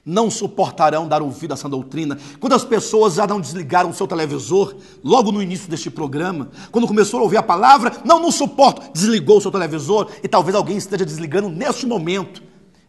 não suportarão dar ouvido a essa doutrina. Quantas pessoas já não desligaram o seu televisor logo no início deste programa? Quando começou a ouvir a palavra, não suporto, desligou o seu televisor, e talvez alguém esteja desligando neste momento.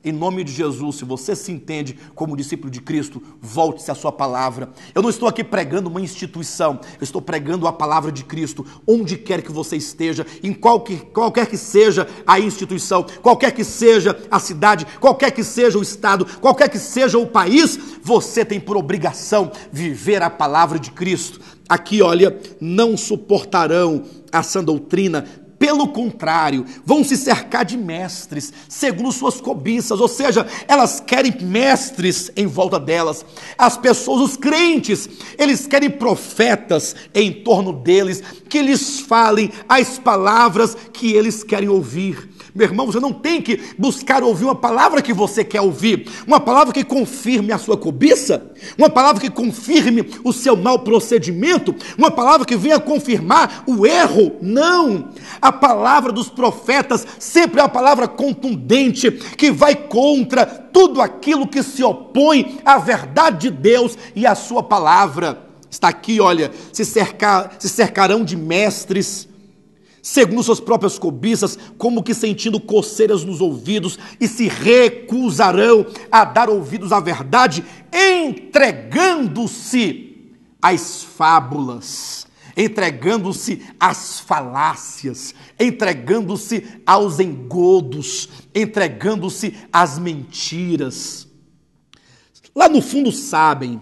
Em nome de Jesus, se você se entende como discípulo de Cristo, volte-se à sua palavra. Eu não estou aqui pregando uma instituição, eu estou pregando a palavra de Cristo, onde quer que você esteja, em qualquer que seja a instituição, qualquer que seja a cidade, qualquer que seja o estado, qualquer que seja o país, você tem por obrigação viver a palavra de Cristo. Aqui, olha, não suportarão a sã doutrina. Pelo contrário, vão se cercar de mestres, segundo suas cobiças, ou seja, elas querem mestres em volta delas. As pessoas, os crentes, eles querem profetas em torno deles, que lhes falem as palavras que eles querem ouvir. Meu irmão, você não tem que buscar ouvir uma palavra que você quer ouvir, uma palavra que confirme a sua cobiça, uma palavra que confirme o seu mau procedimento, uma palavra que venha confirmar o erro. Não! A palavra dos profetas sempre é uma palavra contundente, que vai contra tudo aquilo que se opõe à verdade de Deus e à sua palavra. Está aqui, olha, se cercarão de mestres, segundo suas próprias cobiças, como que sentindo coceiras nos ouvidos, e se recusarão a dar ouvidos à verdade, entregando-se às fábulas, entregando-se às falácias, entregando-se aos engodos, entregando-se às mentiras. Lá no fundo sabem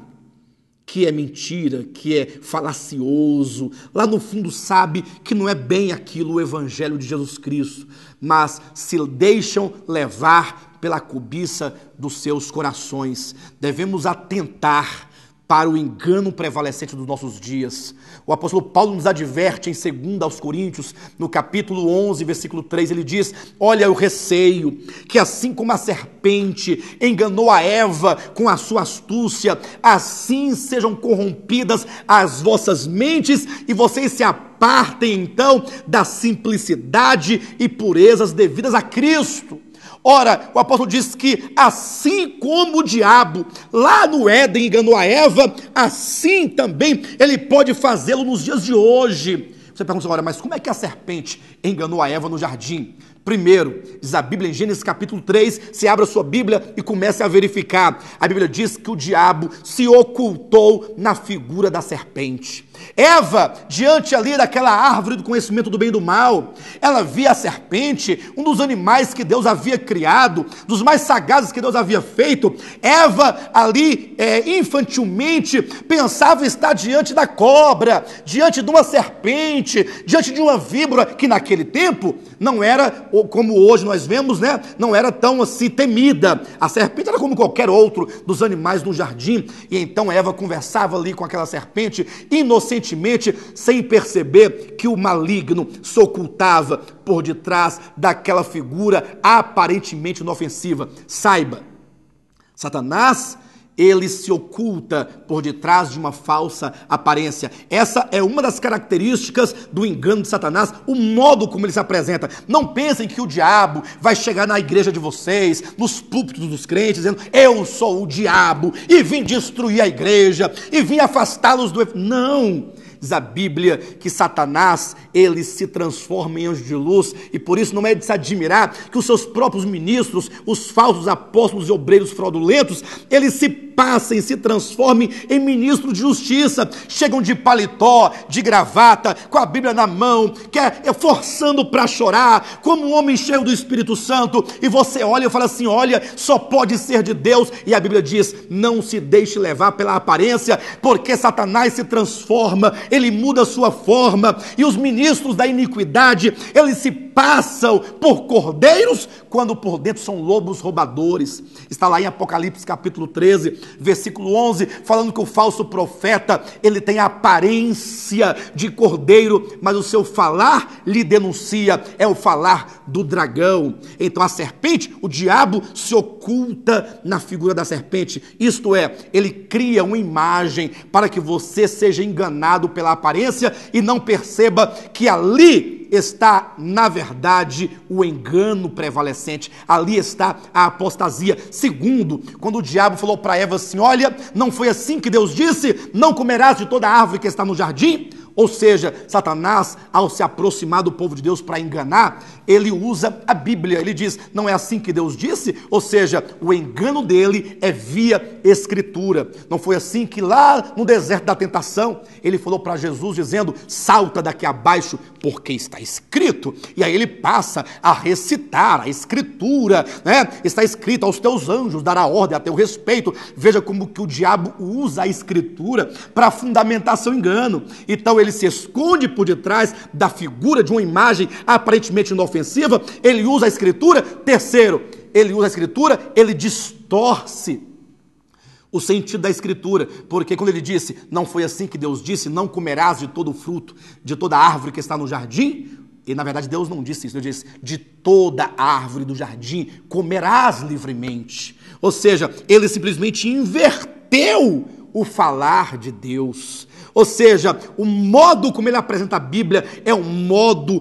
que é mentira, que é falacioso, lá no fundo sabe que não é bem aquilo o evangelho de Jesus Cristo, mas se deixam levar pela cobiça dos seus corações. Devemos atentar para o engano prevalecente dos nossos dias. O apóstolo Paulo nos adverte em 2 Coríntios, no capítulo 11, versículo 3, ele diz: olha, eu receio que assim como a serpente enganou a Eva com a sua astúcia, assim sejam corrompidas as vossas mentes e vocês se apartem então da simplicidade e purezas devidas a Cristo. Ora, o apóstolo diz que assim como o diabo lá no Éden enganou a Eva, assim também ele pode fazê-lo nos dias de hoje. Você pergunta agora, mas como é que a serpente enganou a Eva no jardim? Primeiro, diz a Bíblia em Gênesis capítulo 3, você abre a sua Bíblia e comece a verificar. A Bíblia diz que o diabo se ocultou na figura da serpente. Eva, diante ali daquela árvore do conhecimento do bem e do mal, ela via a serpente, um dos animais que Deus havia criado, dos mais sagazes que Deus havia feito. Eva ali, infantilmente, pensava estar diante da cobra, diante de uma serpente, diante de uma víbora, que naquele tempo não era como hoje nós vemos, né? Não era tão assim temida. A serpente era como qualquer outro dos animais no jardim, e então Eva conversava ali com aquela serpente, inocentemente, sem perceber que o maligno se ocultava por detrás daquela figura aparentemente inofensiva. Saiba, Satanás, ele se oculta por detrás de uma falsa aparência. Essa é uma das características do engano de Satanás, o modo como ele se apresenta. Não pensem que o diabo vai chegar na igreja de vocês, nos púlpitos dos crentes, dizendo: eu sou o diabo e vim destruir a igreja e vim afastá-los do... Não! Diz a Bíblia que Satanás, ele se transforma em anjo de luz, e por isso não é de se admirar que os seus próprios ministros, os falsos apóstolos e obreiros fraudulentos, eles se passem, se transformem em ministros de justiça, chegam de paletó, de gravata, com a Bíblia na mão, forçando para chorar, como um homem cheio do Espírito Santo, e você olha e fala assim: olha, só pode ser de Deus. E a Bíblia diz: não se deixe levar pela aparência, porque Satanás se transforma, ele muda a sua forma, e os ministros da iniquidade, eles se passam por cordeiros, quando por dentro são lobos roubadores. Está lá em Apocalipse capítulo 13, versículo 11, falando que o falso profeta, ele tem a aparência de cordeiro, mas o seu falar lhe denuncia, é o falar do dragão. Então a serpente, o diabo, se oculta na figura da serpente, isto é, ele cria uma imagem para que você seja enganado pela aparência e não perceba que ali está, na verdade, o engano prevalecente. Ali está a apostasia. Segundo, quando o diabo falou para Eva assim: olha, não foi assim que Deus disse, não comerás de toda a árvore que está no jardim? Ou seja, Satanás, ao se aproximar do povo de Deus para enganar, ele usa a Bíblia. Ele diz: não é assim que Deus disse? Ou seja, o engano dele é via Escritura. Não foi assim que lá no deserto da tentação, ele falou para Jesus dizendo: salta daqui abaixo, porque está escrito. E aí ele passa a recitar a Escritura, né? Está escrito: aos teus anjos dará ordem a teu respeito. Veja como que o diabo usa a Escritura para fundamentar seu engano. Então ele se esconde por detrás da figura de uma imagem aparentemente inofensiva. Ele usa a Escritura. Terceiro, ele usa a Escritura, ele distorce o sentido da Escritura, porque quando ele disse: não foi assim que Deus disse, não comerás de todo o fruto, de toda a árvore que está no jardim, e na verdade Deus não disse isso, Deus disse: de toda a árvore do jardim comerás livremente. Ou seja, ele simplesmente inverteu o falar de Deus. Ou seja, o modo como ele apresenta a Bíblia é um modo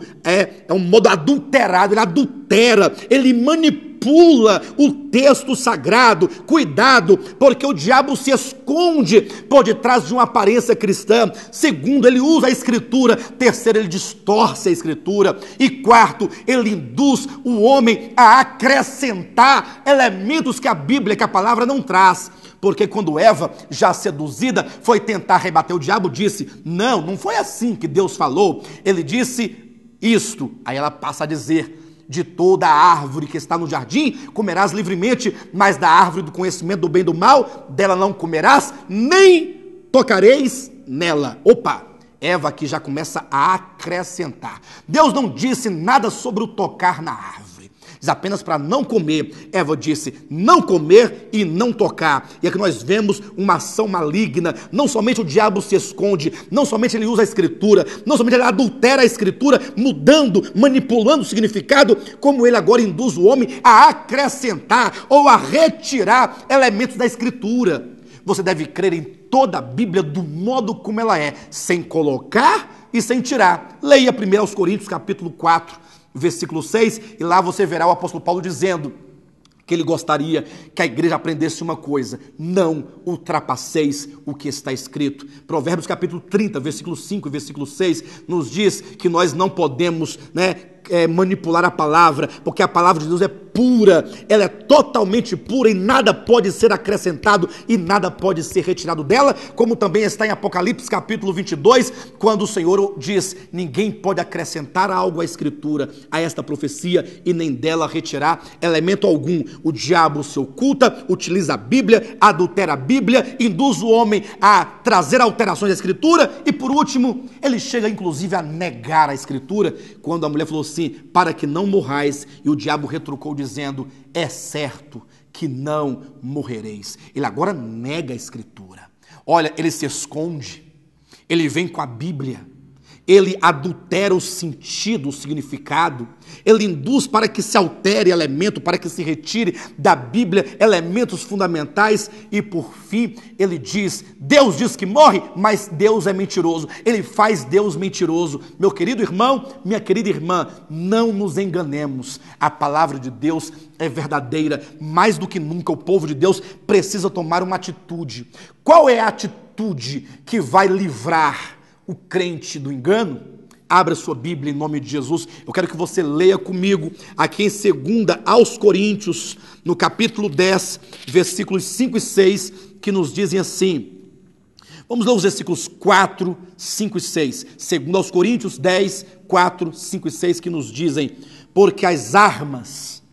adulterado, ele adultera, ele manipula o texto sagrado. Cuidado, porque o diabo se esconde por detrás de uma aparência cristã. Segundo, ele usa a Escritura. Terceiro, ele distorce a Escritura. E quarto, ele induz o homem a acrescentar elementos que a Bíblia, que a palavra não traz. Porque quando Eva, já seduzida, foi tentar rebater o diabo, disse: não foi assim que Deus falou. Ele disse isto. Aí ela passa a dizer: de toda a árvore que está no jardim comerás livremente, mas da árvore do conhecimento do bem e do mal, dela não comerás, nem tocareis nela. Opa! Eva aqui já começa a acrescentar. Deus não disse nada sobre o tocar na árvore. Diz apenas para não comer. Eva disse: não comer e não tocar. E aqui nós vemos uma ação maligna. Não somente o diabo se esconde, não somente ele usa a Escritura, não somente ele adultera a Escritura, mudando, manipulando o significado, como ele agora induz o homem a acrescentar ou a retirar elementos da Escritura. Você deve crer em toda a Bíblia do modo como ela é, sem colocar e sem tirar. Leia 1 Coríntios capítulo 4, versículo 6, e lá você verá o apóstolo Paulo dizendo que ele gostaria que a igreja aprendesse uma coisa: não ultrapasseis o que está escrito. Provérbios capítulo 30, versículo 5 e versículo 6 nos diz que nós não podemos, manipular a palavra, porque a palavra de Deus é pura, ela é totalmente pura e nada pode ser acrescentado e nada pode ser retirado dela, como também está em Apocalipse capítulo 22, quando o Senhor diz: ninguém pode acrescentar algo à Escritura, a esta profecia, e nem dela retirar elemento algum. O diabo se oculta, utiliza a Bíblia, adultera a Bíblia, induz o homem a trazer alterações à Escritura e, por último, ele chega inclusive a negar a Escritura, quando a mulher falou assim: para que não morrais, e o diabo retrucou dizendo: é certo que não morrereis. Ele agora nega a Escritura. Olha, ele se esconde, ele vem com a Bíblia, ele adultera o sentido, o significado, ele induz para que se altere elemento, para que se retire da Bíblia elementos fundamentais e, por fim, ele diz: Deus diz que morre, mas Deus é mentiroso. Ele faz Deus mentiroso. Meu querido irmão, minha querida irmã, não nos enganemos. A palavra de Deus é verdadeira. Mais do que nunca, o povo de Deus precisa tomar uma atitude. Qual é a atitude que vai livrar o crente do engano? Abra sua Bíblia em nome de Jesus. Eu quero que você leia comigo aqui em 2 aos Coríntios, no capítulo 10, versículos 5 e 6, que nos dizem assim. Vamos ler os versículos 4, 5 e 6. 2 aos Coríntios 10, 4, 5 e 6, que nos dizem: porque as armas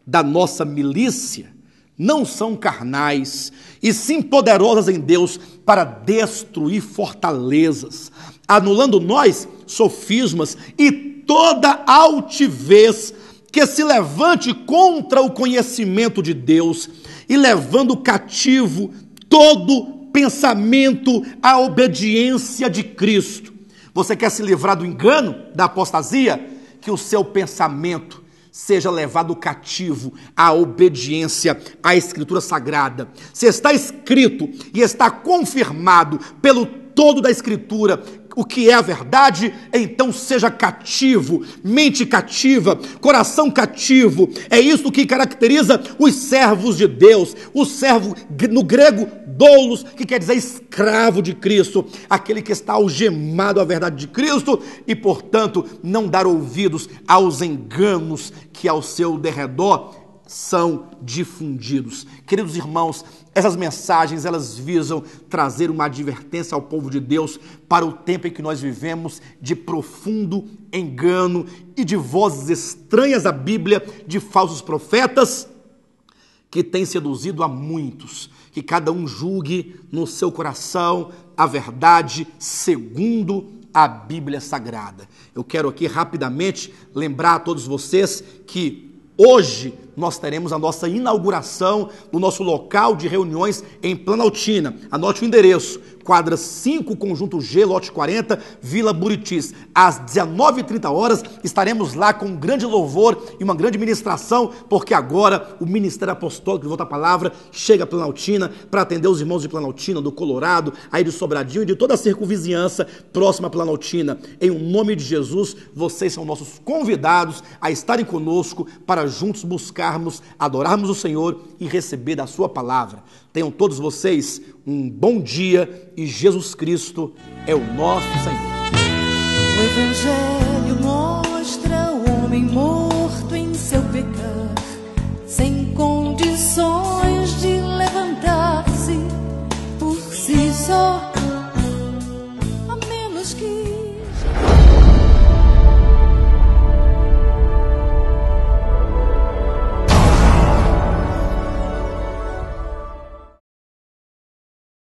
da nossa milícia não são carnais, e sim poderosas em Deus para destruir fortalezas, anulando nós sofismas e toda altivez que se levante contra o conhecimento de Deus, e levando cativo todo pensamento à obediência de Cristo. Você quer se livrar do engano, da apostasia? Que o seu pensamento seja levado cativo à obediência à Escritura Sagrada. Se está escrito e está confirmado pelo todo da Escritura o que é a verdade, então seja cativo, mente cativa, coração cativo. É isso que caracteriza os servos de Deus. O servo, no grego, doulos, que quer dizer escravo de Cristo, aquele que está algemado à verdade de Cristo e, portanto, não dar ouvidos aos enganos que ao seu derredor são difundidos. Queridos irmãos, essas mensagens, elas visam trazer uma advertência ao povo de Deus para o tempo em que nós vivemos de profundo engano e de vozes estranhas à Bíblia, de falsos profetas que têm seduzido a muitos. Que cada um julgue no seu coração a verdade segundo a Bíblia Sagrada. Eu quero aqui rapidamente lembrar a todos vocês que hoje nós teremos a nossa inauguração do nosso local de reuniões em Planaltina. Anote o endereço: quadra 5, conjunto G, lote 40, Vila Buritis. Às 19h30 estaremos lá com um grande louvor e uma grande ministração, porque agora o Ministério Apostólico de Volta à Palavra chega a Planaltina para atender os irmãos de Planaltina, do Colorado, aí de Sobradinho e de toda a circunvizinhança próxima a Planaltina. Em nome de Jesus, vocês são nossos convidados a estarem conosco para juntos buscarmos, adorarmos o Senhor e receber da sua palavra. Tenham todos vocês um bom dia e Jesus Cristo é o nosso Senhor. O Evangelho